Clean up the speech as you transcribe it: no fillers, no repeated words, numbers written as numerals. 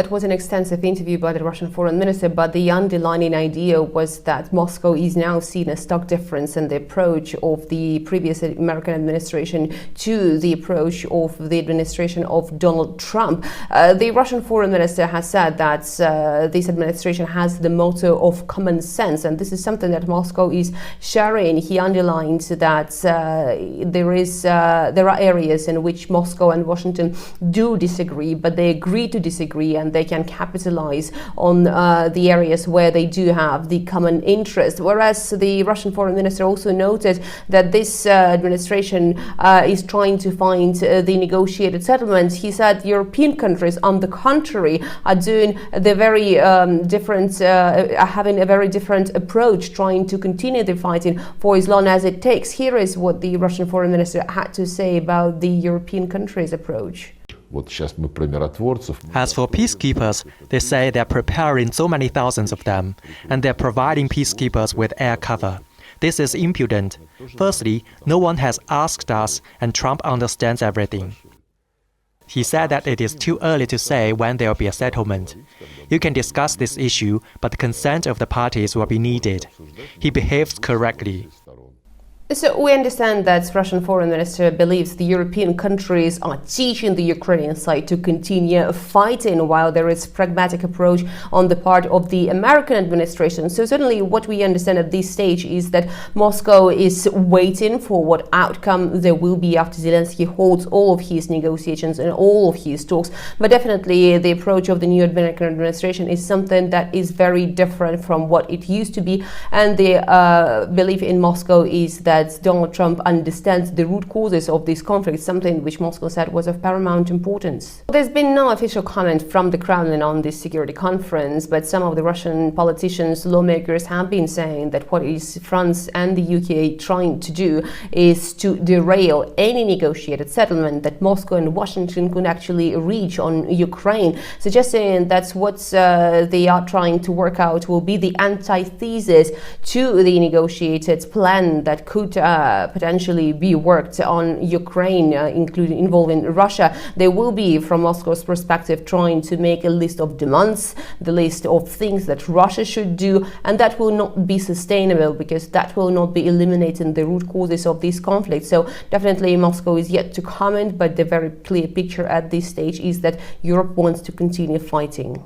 That was an extensive interview by the Russian foreign minister, but the underlying idea was that Moscow is now seen a stark difference in the approach of the previous American administration to the approach of the administration of Donald Trump. The Russian foreign minister has said that this administration has the motto of common sense, and this is something that Moscow is sharing. He underlined that there are areas in which Moscow and Washington do disagree, but they agree to disagree, and they can capitalize on the areas where they do have the common interest. Whereas the Russian foreign minister also noted that this administration is trying to find the negotiated settlement. He said European countries, on the contrary, are doing the very having a very different approach, trying to continue the fighting for as long as it takes. Here is what the Russian foreign minister had to say about the European countries' approach. As for peacekeepers, they say they're preparing so many thousands of them, and they're providing peacekeepers with air cover. This is impudent. Firstly, no one has asked us, and Trump understands everything. He said that it is too early to say when there will be a settlement. You can discuss this issue, but the consent of the parties will be needed. He behaves correctly. So we understand that Russian foreign minister believes the European countries are teaching the Ukrainian side to continue fighting, while there is pragmatic approach on the part of the American administration. So certainly what we understand at this stage is that Moscow is waiting for what outcome there will be after Zelensky holds all of his negotiations and all of his talks. But definitely the approach of the new American administration is something that is very different from what it used to be. And the belief in Moscow is that Donald Trump understands the root causes of this conflict, something which Moscow said was of paramount importance. There's been no official comment from the Kremlin on this security conference, but some of the Russian politicians, lawmakers have been saying that what is France and the UK trying to do is to derail any negotiated settlement that Moscow and Washington could actually reach on Ukraine, suggesting that what they are trying to work out will be the antithesis to the negotiated plan that could potentially be worked on Ukraine, including involving Russia. They will be, from Moscow's perspective, trying to make a list of demands, the list of things that Russia should do, and that will not be sustainable because that will not be eliminating the root causes of this conflict. So definitely Moscow is yet to comment, but the very clear picture at this stage is that Europe wants to continue fighting.